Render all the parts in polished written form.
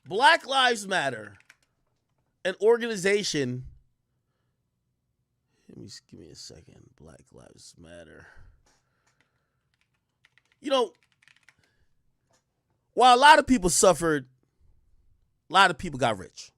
Black Lives Matter, an organization. Give me a second. Black Lives Matter. You know, while a lot of people suffered, a lot of people got rich.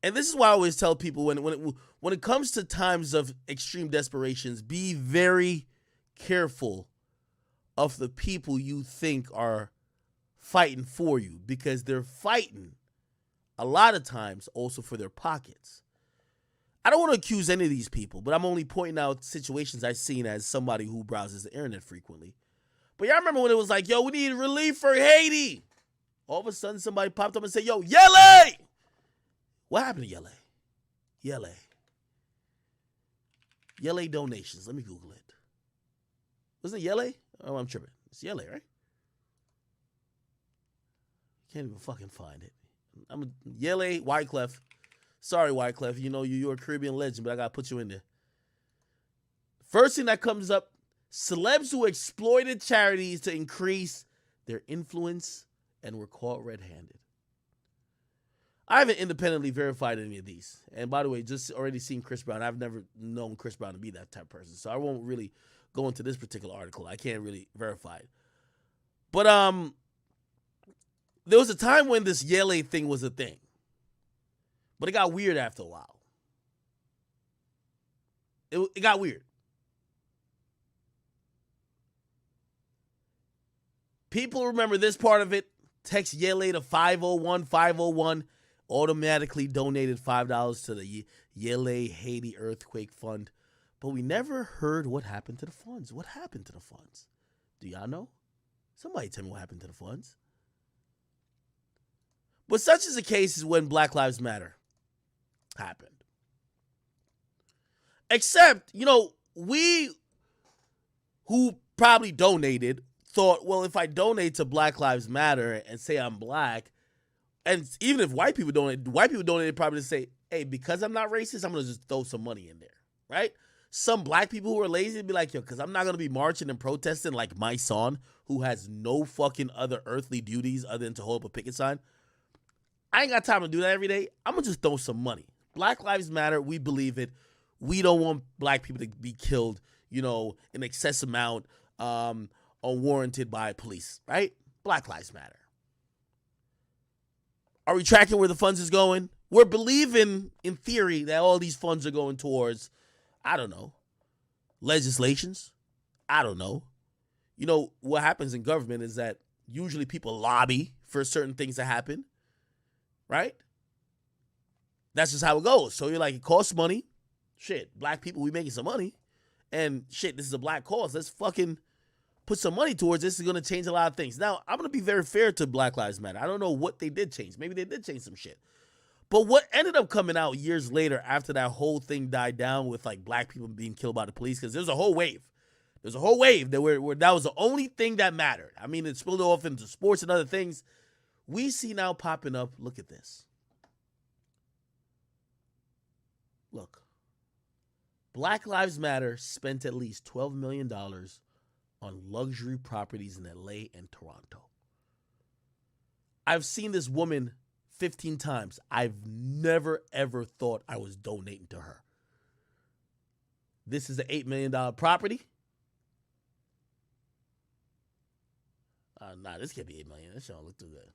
And this is why I always tell people when it comes to times of extreme desperations, be very careful of the people you think are fighting for you, because they're fighting a lot of times also for their pockets. I don't want to accuse any of these people, but I'm only pointing out situations I've seen as somebody who browses the internet frequently. But y'all remember when it was like, yo, we need relief for Haiti. All of a sudden somebody popped up and said, yo, Yele! What happened to Yele? Yele donations. Let me Google it. Wasn't it Yele? Oh, I'm tripping. It's Yele, right? Can't even fucking find it. I'm a Yele Wyclef. Sorry, Wyclef. You know, you're a Caribbean legend, but I got to put you in there. First thing that comes up, celebs who exploited charities to increase their influence and were caught red-handed. I haven't independently verified any of these. And by the way, just already seen Chris Brown. I've never known Chris Brown to be that type of person. So I won't really go into this particular article. I can't really verify it. But there was a time when this Yele thing was a thing. But it got weird after a while. It got weird. People remember this part of it. Text Yele to 501-501. Automatically donated $5 to the Yele Haiti Earthquake Fund. But we never heard what happened to the funds. What happened to the funds? Do y'all know? Somebody tell me what happened to the funds. But such is the case is when Black Lives Matter happened. Except, you know, we who probably donated thought, well, if I donate to Black Lives Matter and say I'm black, and even if white people donated probably to say, hey, because I'm not racist, I'm going to just throw some money in there, right? Some black people who are lazy would be like, yo, because I'm not going to be marching and protesting like my son, who has no fucking other earthly duties other than to hold up a picket sign. I ain't got time to do that every day. I'm going to just throw some money. Black Lives Matter. We believe it. We don't want black people to be killed, you know, in excess amount, unwarranted by police, right? Black Lives Matter. Are we tracking where the funds is going? We're believing, in theory, that all these funds are going towards, I don't know, legislations. I don't know. You know, what happens in government is that usually people lobby for certain things to happen, right? That's just how it goes. So you're like, it costs money. Shit, black people, we making some money. And shit, this is a black cause. Let's fucking put some money towards this. Is going to change a lot of things. Now, I'm going to be very fair to Black Lives Matter. I don't know what they did change. Maybe they did change some shit. But what ended up coming out years later after that whole thing died down with like black people being killed by the police, because there's a whole wave. There's a whole wave that where that was the only thing that mattered. I mean, it spilled off into sports and other things. We see now popping up. Look at this. Look. Black Lives Matter spent at least $12 million on luxury properties in LA and Toronto. I've seen this woman 15 times. I've never, ever thought I was donating to her. This is an $8 million property. Nah, this can't be $8 million. This don't look too good.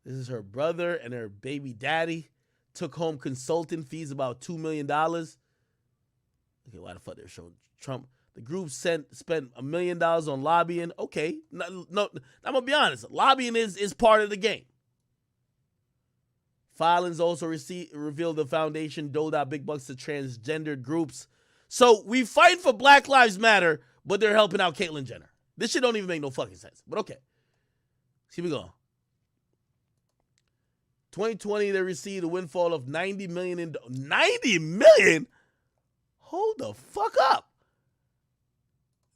This is her brother and her baby daddy. Took home consulting fees about $2 million. Okay, why the fuck they're showing Trump? The group spent $1 million on lobbying. Okay, no, I'm gonna be honest. Lobbying is part of the game. Filings also revealed the foundation doled out big bucks to transgendered groups. So we fight for Black Lives Matter, but they're helping out Caitlyn Jenner. This shit don't even make no fucking sense. But okay, let's keep it going. 2020, they received a windfall of $90 million. $90 million? Hold the fuck up.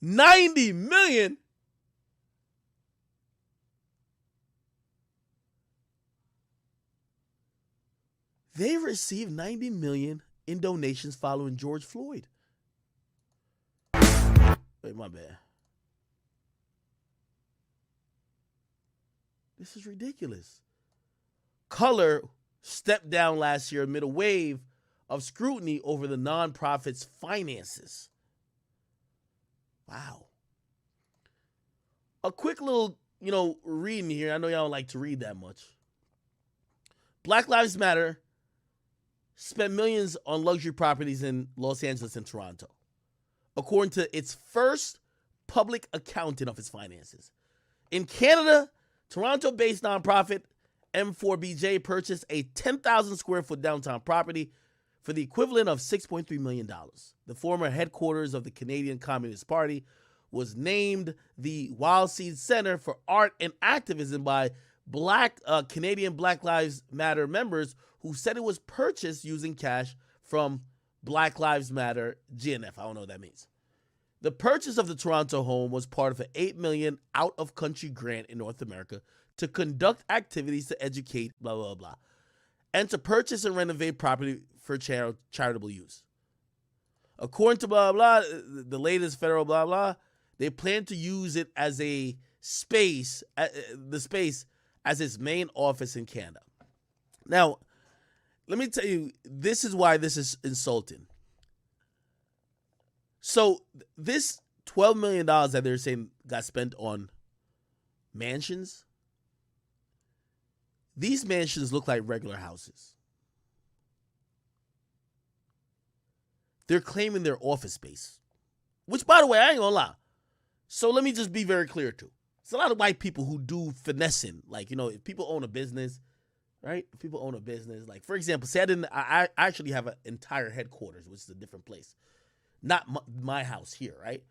$90 million? They received $90 million in donations following George Floyd. Wait, my bad. This is ridiculous. Color stepped down last year amid a wave of scrutiny over the nonprofit's finances. Wow. A quick little, reading here. I know y'all don't like to read that much. Black Lives Matter spent millions on luxury properties in Los Angeles and Toronto, according to its first public accounting of its finances. In Canada, Toronto-based nonprofit M4BJ purchased a 10,000 square foot downtown property for the equivalent of $6.3 million. The former headquarters of the Canadian Communist Party was named the Wild Seed Center for Art and Activism by Canadian Black Lives Matter members who said it was purchased using cash from Black Lives Matter GNF. I don't know what that means. The purchase of the Toronto home was part of an $8 million out-of-country grant in North America to conduct activities to educate, blah, blah, blah, and to purchase and renovate property for charitable use. According to blah, blah, the latest federal blah, blah, they plan to use it as a space, the space as its main office in Canada. Now, let me tell you, this is why this is insulting. So this $12 million that they're saying got spent on mansions, these mansions look like regular houses. They're claiming their office space, which, by the way, I ain't gonna lie. So let me just be very clear, too. There's a lot of white people who do finessing. Like, if people own a business, right? If people own a business, like, for example, say I actually have an entire headquarters, which is a different place. Not my house here, right?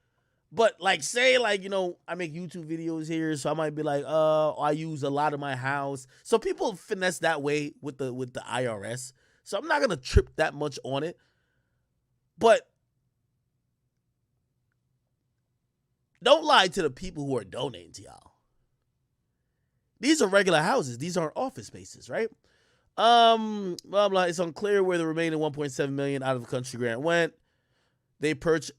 But like, say, like, I make YouTube videos here, so I might be like, I use a lot of my house. So people finesse that way with the IRS. So I'm not gonna trip that much on it. But don't lie to the people who are donating to y'all. These are regular houses. These aren't office spaces, right? Blah blah. It's unclear where the remaining $1.7 million out of the country grant went. They purchased,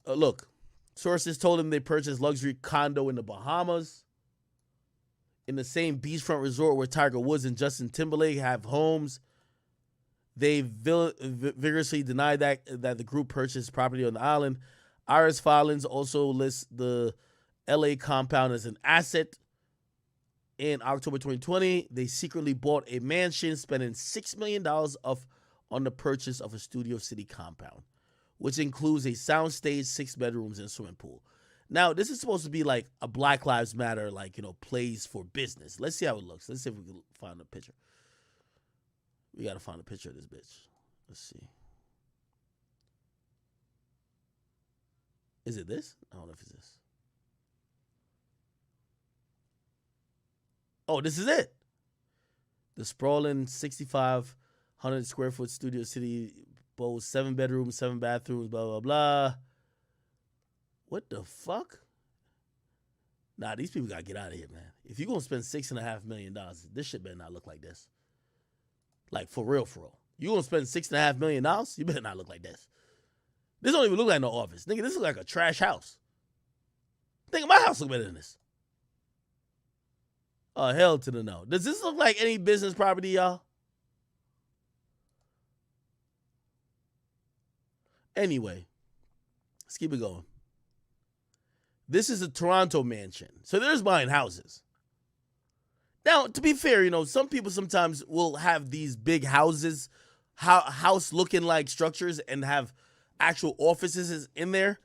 sources told them they purchased luxury condo in the Bahamas, in the same beachfront resort where Tiger Woods and Justin Timberlake have homes. They vigorously denied that the group purchased property on the island. Iris filings also lists the LA compound as an asset. In October 2020, they secretly bought a mansion, spending $6 million on the purchase of a Studio City compound, which includes a soundstage, 6 bedrooms, and a swimming pool. Now, this is supposed to be like a Black Lives Matter, place for business. Let's see how it looks. Let's see if we can find a picture. We got to find a picture of this bitch. Let's see. Is it this? I don't know if it's this. Oh, this is it. The sprawling 6,500 square foot Studio City boasts 7 bedrooms, 7 bathrooms, blah, blah, blah. What the fuck? Nah, these people got to get out of here, man. If you're going to spend $6.5 million, this shit better not look like this. Like, for real, for real. You going to spend $6.5 million? You better not look like this. This don't even look like no office. Nigga, this looks like a trash house. Nigga, my house look better than this. Oh, hell to the no. Does this look like any business property, y'all? Anyway, let's keep it going. This is a Toronto mansion. So there's buying houses. Now, to be fair, some people sometimes will have these big houses, house-looking like structures and have actual offices in there.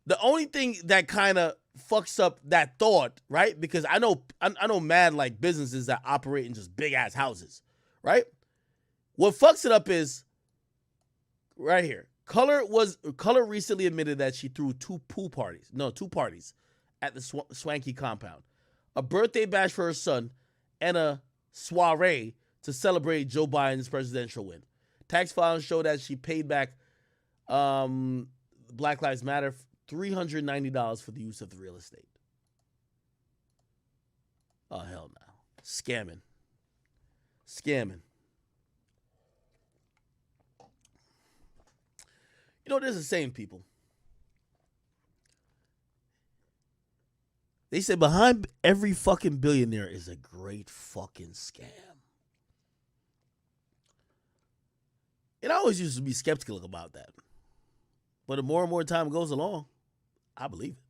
The only thing that kind of fucks up that thought, right? Because I know mad like businesses that operate in just big-ass houses, right? What fucks it up is right here. Color recently admitted that she threw two parties at the swanky compound. A birthday bash for her son, and a soiree to celebrate Joe Biden's presidential win. Tax filings show that she paid back Black Lives Matter $390 for the use of the real estate. Oh, hell no. Scamming. There's the same people. They said behind every fucking billionaire is a great fucking scam. And I always used to be skeptical about that. But the more and more time goes along, I believe it.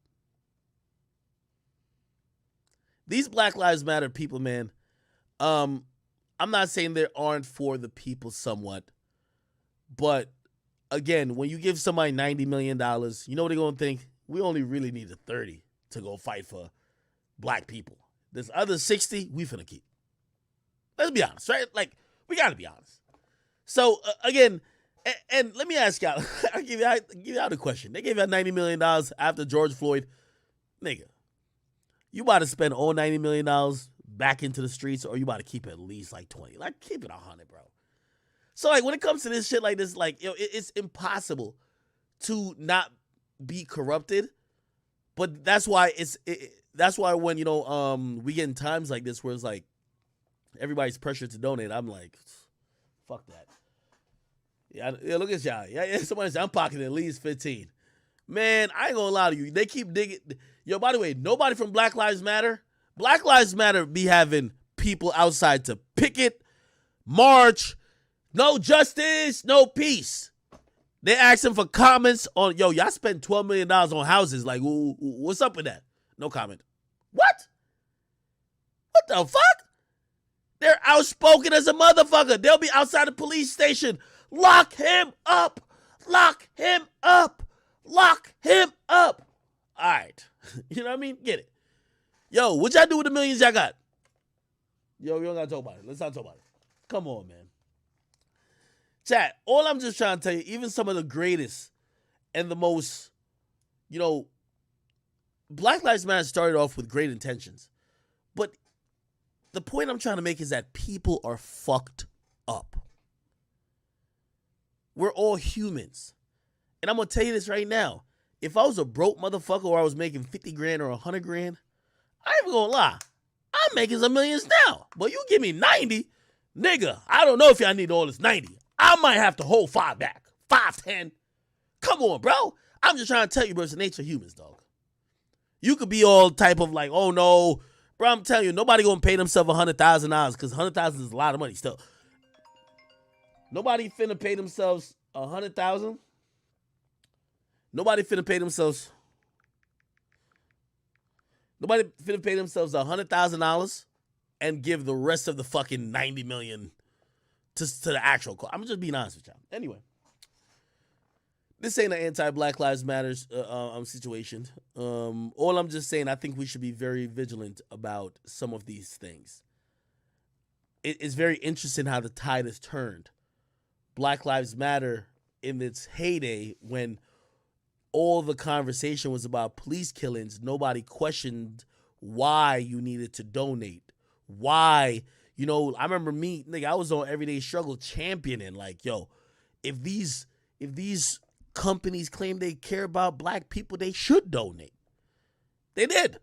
These Black Lives Matter people, man, I'm not saying they aren't for the people somewhat. But, again, when you give somebody $90 million, you know what they're going to think? We only really need a 30 to go fight for black people. This other 60, we finna keep. Let's be honest, right? Like, we got to be honest. So, again, and let me ask y'all, I'll give y'all the question. They gave y'all $90 million after George Floyd. Nigga, you about to spend all $90 million back into the streets, or you about to keep at least like 20? Like, keep it 100, bro. So, like, when it comes to this shit like this, like, yo, it's impossible to not be corrupted. But that's why that's why when, you know, we get in times like this where it's like everybody's pressured to donate, I'm like, fuck that. Yeah, look at y'all. Yeah, somebody said I'm pocketing at least 15. Man, I ain't gonna lie to you. They keep digging. Yo, by the way, nobody from Black Lives Matter. Black Lives Matter be having people outside to picket, march, no justice, no peace. They asking for comments on, yo, y'all spend $12 million on houses. Like, what's up with that? No comment. What? What the fuck? They're outspoken as a motherfucker. They'll be outside the police station. Lock him up. Lock him up. Lock him up. All right. You know what I mean? Get it. Yo, what y'all do with the millions y'all got? Yo, we don't got to talk about it. Let's not talk about it. Come on, man. Chat, all I'm just trying to tell you, even some of the greatest and the most, you know, Black Lives Matter started off with great intentions. But the point I'm trying to make is that people are fucked up. We're all humans. And I'm going to tell you this right now. If I was a broke motherfucker or I was making 50 grand or 100 grand, I ain't even going to lie. I'm making some millions now. But you give me 90, nigga, I don't know if y'all need all this 90. I might have to hold 5 back. 5, 10. Come on, bro. I'm just trying to tell you, bro, it's the nature of humans, dog. You could be all type of like, oh, no. Bro, I'm telling you, nobody going to pay themselves $100,000 because $100,000 is a lot of money still. Nobody finna pay themselves $100,000. Nobody finna pay themselves $100,000 and give the rest of the fucking $90 million to the actual cause. I'm just being honest with y'all. Anyway, this ain't an anti-Black Lives Matter situation. All I'm just saying, I think we should be very vigilant about some of these things. It's very interesting how the tide has turned. Black Lives Matter in its heyday, when all the conversation was about police killings, nobody questioned why you needed to donate. Why, you know, I remember me, nigga, I was on Everyday Struggle championing, like, yo, if these companies claim they care about black people, they should donate. They did.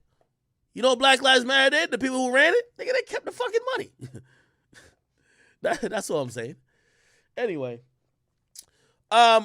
You know what Black Lives Matter did? The people who ran it, nigga, they kept the fucking money. That's all I'm saying. Anyway, I